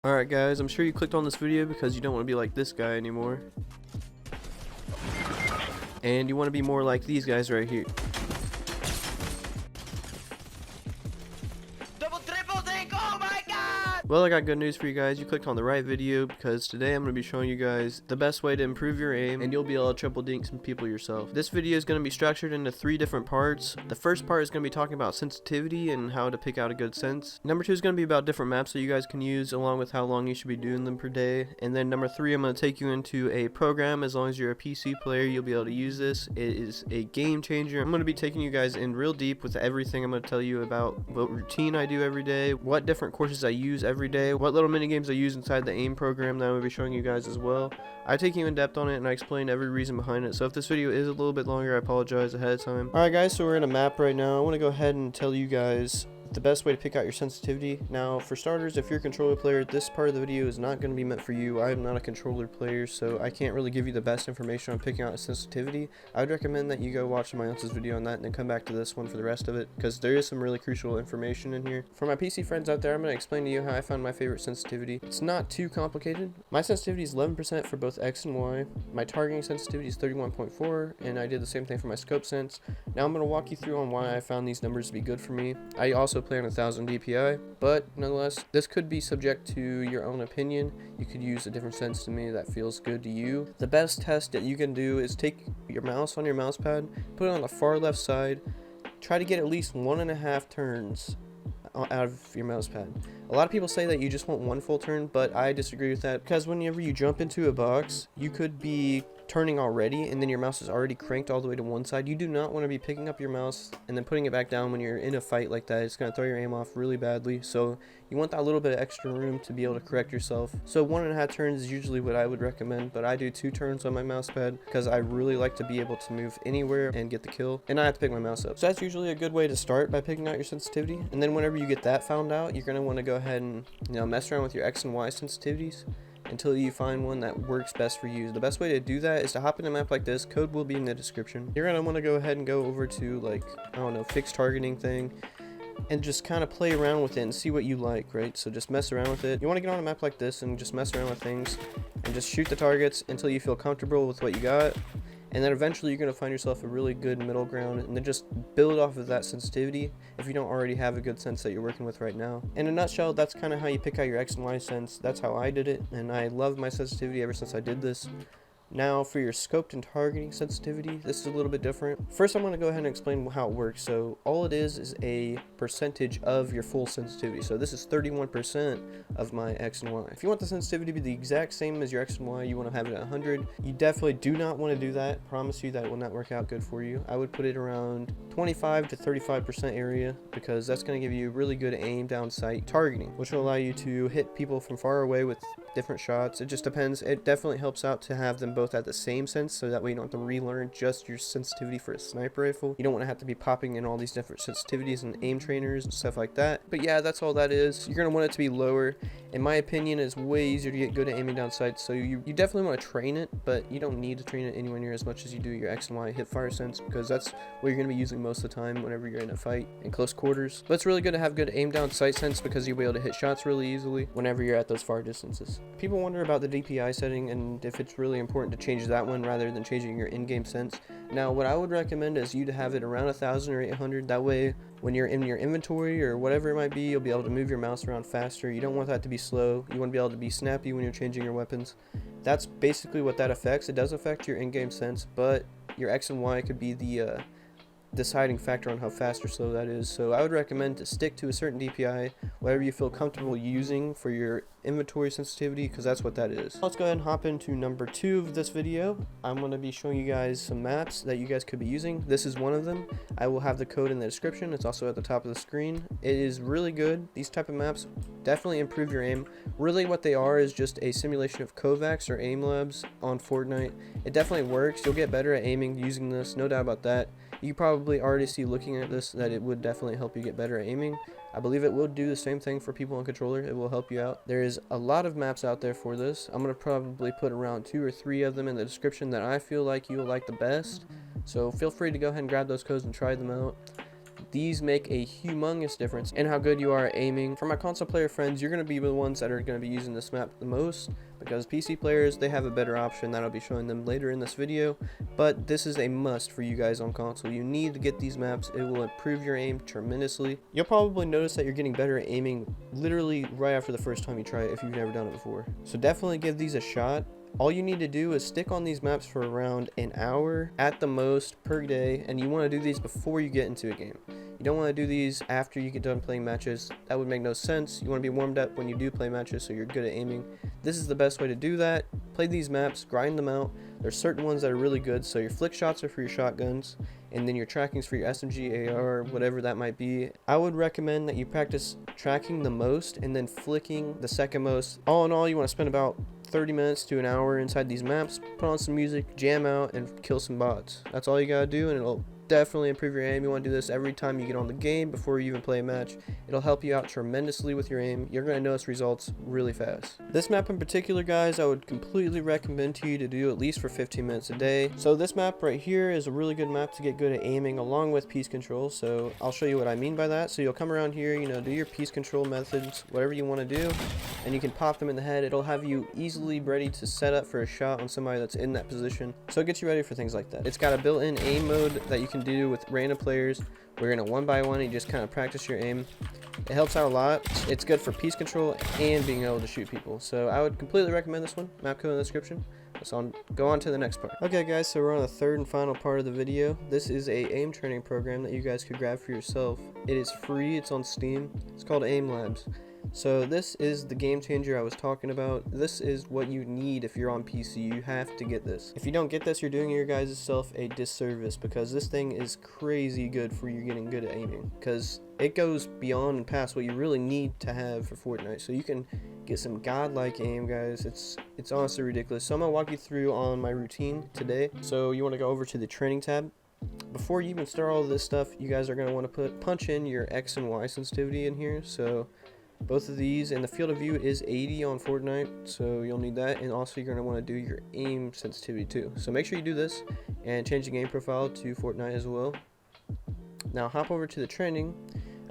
Alright guys, I'm sure you clicked on this video because you don't want to be like this guy anymore. And you want to be more like these guys right here. Well, I got good news for you guys. You clicked on the right video because today I'm going to be showing you guys the best way to improve your aim, and you'll be able to triple dink some people yourself. This video is going to be structured into 3 different parts. The first part is going to be talking about sensitivity and how to pick out a good sense. Number 2 is going to be about different maps that you guys can use along with how long you should be doing them per day. And then number 3, I'm going to take you into a program. As long as you're a PC player, you'll be able to use this. It is a game changer. I'm going to be taking you guys in real deep with everything. I'm going to tell you about what routine I do every day, what different courses I use every day, what little mini games I use inside the aim program that I'm going to be showing you guys as well. I take you in depth on it and I explain every reason behind it, so if this video is a little bit longer, I apologize ahead of time. Alright guys, so we're in a map right now. I want to go ahead and tell you guys the best way to pick out your sensitivity. Now, for starters, if you're a controller player, this part of the video is not going to be meant for you. I am not a controller player, so I can't really give you the best information on picking out a sensitivity. I would recommend that you go watch my else's video on that and then come back to this one for the rest of it, because there is some really crucial information in here. For my PC friends out there, I'm going to explain to you how I found my favorite sensitivity. It's not too complicated. My sensitivity is 11% for both X and Y. My targeting sensitivity is 31.4, and I did the same thing for my scope sense. Now I'm going to walk you through on why I found these numbers to be good for me. I also play on 1000 DPI, but nonetheless, this could be subject to your own opinion. You could use a different sense to me that feels good to you. The best test that you can do is take your mouse on your mouse pad, put it on the far left side, try to get at least 1.5 turns out of your mouse pad. A lot of people say that you just want 1 full turn, but I disagree with that, because whenever you jump into a box, you could be turning already and then your mouse is already cranked all the way to one side. You do not want to be picking up your mouse and then putting it back down when you're in a fight like that. It's going to throw your aim off really badly, so you want that little bit of extra room to be able to correct yourself. So 1.5 turns is usually what I would recommend, but I do 2 turns on my mouse pad because I really like to be able to move anywhere and get the kill, and I have to pick my mouse up. So that's usually a good way to start, by picking out your sensitivity. And then whenever you get that found out, you're going to want to go ahead and mess around with your X and Y sensitivities until you find one that works best for you. The best way to do that is to hop in a map like this. Code will be in the description. You're gonna want to go ahead and go over to, like, I don't know, fixed targeting thing, and just kind of play around with it and see what you like, right? So just mess around with it. You want to get on a map like this and just mess around with things and just shoot the targets until you feel comfortable with what you got. And then eventually you're going to find yourself a really good middle ground, and then just build off of that sensitivity if you don't already have a good sense that you're working with right now. In a nutshell, that's kind of how you pick out your X and Y sense. That's how I did it, and I love my sensitivity ever since I did this. Now for your scoped and targeting sensitivity, this is a little bit different. First, I'm going to go ahead and explain how it works. So all it is a percentage of your full sensitivity. So this is 31% of my X and Y. If you want the sensitivity to be the exact same as your X and Y, you want to have it at 100. You definitely do not want to do that. Promise you that it will not work out good for you. I would put it around 25 to 35% area, because that's going to give you really good aim down sight targeting, which will allow you to hit people from far away with different shots. It just depends. It definitely helps out to have them both at the same sense, so that way you don't have to relearn just your sensitivity for a sniper rifle. You don't want to have to be popping in all these different sensitivities and aim trainers and stuff like that. But yeah, that's all that is. You're going to want it to be lower. In my opinion, it's way easier to get good at aiming down sights, so you definitely want to train it, but you don't need to train it anywhere near as much as you do your X and Y hip fire sense, because that's what you're going to be using most of the time whenever you're in a fight in close quarters. But it's really good to have good aim down sight sense, because you'll be able to hit shots really easily whenever you're at those far distances. People wonder about the DPI setting and if it's really important to change that one rather than changing your in-game sense. Now, what I would recommend is you to have it around 1000 or 800. That way, when you're in your inventory or whatever it might be, you'll be able to move your mouse around faster. You don't want that to be slow. You want to be able to be snappy when you're changing your weapons. That's basically what that affects. It does affect your in-game sense, but your X and Y could be the deciding factor on how fast or slow that is. So I would recommend to stick to a certain DPI, whatever you feel comfortable using for your inventory sensitivity, because that's what that is. Let's go ahead and hop into number 2 of this video. I'm going to be showing you guys some maps that you guys could be using. This is one of them. I will have the code in the description. It's also at the top of the screen. It is really good. These type of maps definitely improve your aim. Really what they are is just a simulation of Kovacs or aim labs on Fortnite. It definitely works. You'll get better at aiming using this, no doubt about that. You probably already see looking at this that it would definitely help you get better at aiming. I believe it will do the same thing for people on controller. It will help you out. There is a lot of maps out there for this. I'm going to probably put around 2 or 3 of them in the description that I feel like you'll like the best. So feel free to go ahead and grab those codes and try them out. these make a humongous difference in how good you are at aiming. For my console player friends, you're going to be the ones that are going to be using this map the most, because PC players, they have a better option that I'll be showing them later in this video, but this is a must for you guys on console. You need to get these maps. It will improve your aim tremendously. You'll probably notice that you're getting better at aiming literally right after the first time you try it if you've never done it before. So definitely give these a shot. All you need to do is stick on these maps for around an hour at the most per day, and you want to do these before you get into a game. You don't want to do these after you get done playing matches. That would make no sense. You want to be warmed up when you do play matches so you're good at aiming. This is the best way to do that. Play these maps, grind them out. There's certain ones that are really good, so your flick shots are for your shotguns, and then your tracking's for your SMG, AR, whatever that might be. I would recommend that you practice tracking the most and then flicking the second most. All in all, you want to spend about 30 minutes to an hour inside these maps, put on some music, jam out, and kill some bots. That's all you gotta do, and it'll definitely improve your aim. You want to do this every time you get on the game before you even play a match. It'll help you out tremendously with your aim. You're going to notice results really fast. This map in particular, guys, I would completely recommend to you to do at least for 15 minutes a day. So this map right here is a really good map to get good at aiming along with piece control. So I'll show you what I mean by that. So you'll come around here, you know, do your piece control methods, whatever you want to do, and you can pop them in the head. It'll have you easily ready to set up for a shot on somebody that's in that position. So it gets you ready for things like that. It's got a built-in aim mode that you can do with random players. We're in a 1-by-1, you just kind of practice your aim. It helps out a lot. It's good for piece control and being able to shoot people. So I would completely recommend this one. Map code in the description. So go on to the next part. Okay guys, so we're on the third and final part of the video. This is a aim training program that you guys could grab for yourself. It is free, it's on Steam. It's called Aim Labs. So this is the game changer I was talking about. This is what you need if you're on PC. You have to get this. If you don't get this, you're doing your guys' self a disservice, because this thing is crazy good for you getting good at aiming, because it goes beyond and past what you really need to have for Fortnite. So you can get some godlike aim, guys. It's honestly ridiculous. So I'm gonna walk you through on my routine today. So you want to go over to the training tab. Before you even start all of this stuff, you guys are going to want to punch in your X and Y sensitivity in here. So both of these, and the field of view is 80 on Fortnite, so you'll need that. And also you're going to want to do your aim sensitivity too. So make sure you do this and change the game profile to Fortnite as well. Now hop over to the training.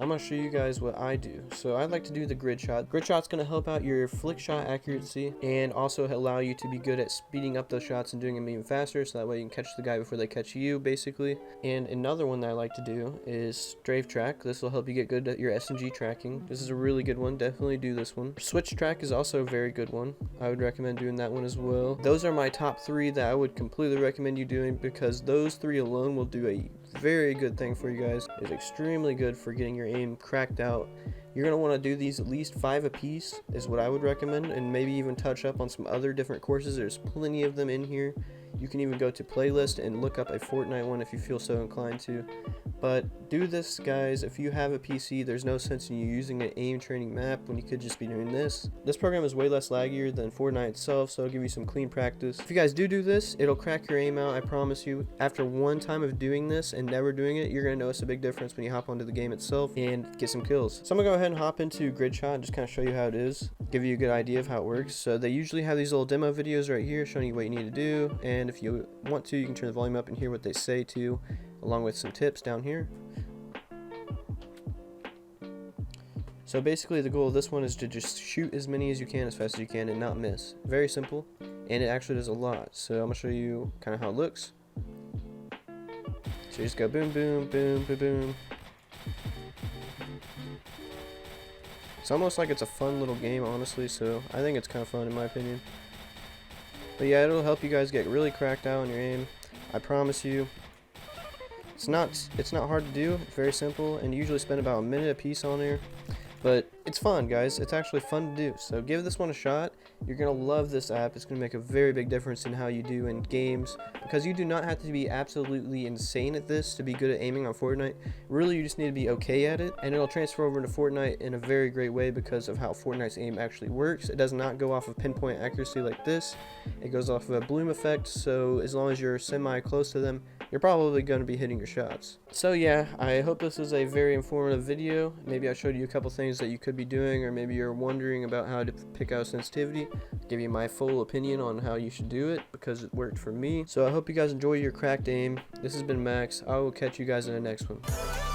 I'm going to show you guys what I do. So I like to do the grid shot. Grid shot's going to help out your flick shot accuracy and also allow you to be good at speeding up those shots and doing them even faster, so that way you can catch the guy before they catch you, basically. And another one that I like to do is strafe track. This will help you get good at your SMG tracking. This is a really good one. Definitely do this one. Switch track is also a very good one. I would recommend doing that one as well. Those are my top 3 that I would completely recommend you doing, because those 3 alone will do a very good thing for you guys. It's extremely good for getting your aim cracked out. You're going to want to do these at least 5 a piece is what I would recommend, and maybe even touch up on some other different courses. There's plenty of them in here. You can even go to playlist and look up a Fortnite one if you feel so inclined to. But do this, guys. If you have a PC, there's no sense in you using an aim training map when you could just be doing this. This program is way less laggier than Fortnite itself, so it'll give you some clean practice. If you guys do this, it'll crack your aim out, I promise you. After one time of doing this and never doing it, you're going to notice a big difference when you hop onto the game itself and get some kills. So I'm going to go ahead and hop into grid shot and just kind of show you how it is, give you a good idea of how it works. So they usually have these little demo videos right here showing you what you need to do, and if you want to, you can turn the volume up and hear what they say too, along with some tips down here. So basically the goal of this one is to just shoot as many as you can as fast as you can and not miss. Very simple, and it actually does a lot. So I'm going to show you kind of how it looks. So you just go boom, boom, boom, boom, boom. It's almost like it's a fun little game, honestly, so I think it's kind of fun in my opinion. But yeah, it'll help you guys get really cracked out on your aim. I promise you. It's not hard to do. It's very simple, and you usually spend about a minute a piece on there. But it's fun, guys. It's actually fun to do. So give this one a shot. You're going to love this app. It's going to make a very big difference in how you do in games, because you do not have to be absolutely insane at this to be good at aiming on Fortnite. Really, you just need to be okay at it, and it'll transfer over into Fortnite in a very great way because of how Fortnite's aim actually works. It does not go off of pinpoint accuracy like this. It goes off of a bloom effect, so as long as you're semi close to them, you're probably going to be hitting your shots. So yeah, I hope this is a very informative video. Maybe I showed you a couple things that you could be doing, or maybe you're wondering about how to pick out sensitivity. I'll give you my full opinion on how you should do it, because it worked for me. So I hope you guys enjoy your cracked aim. This has been Max. I will catch you guys in the next one.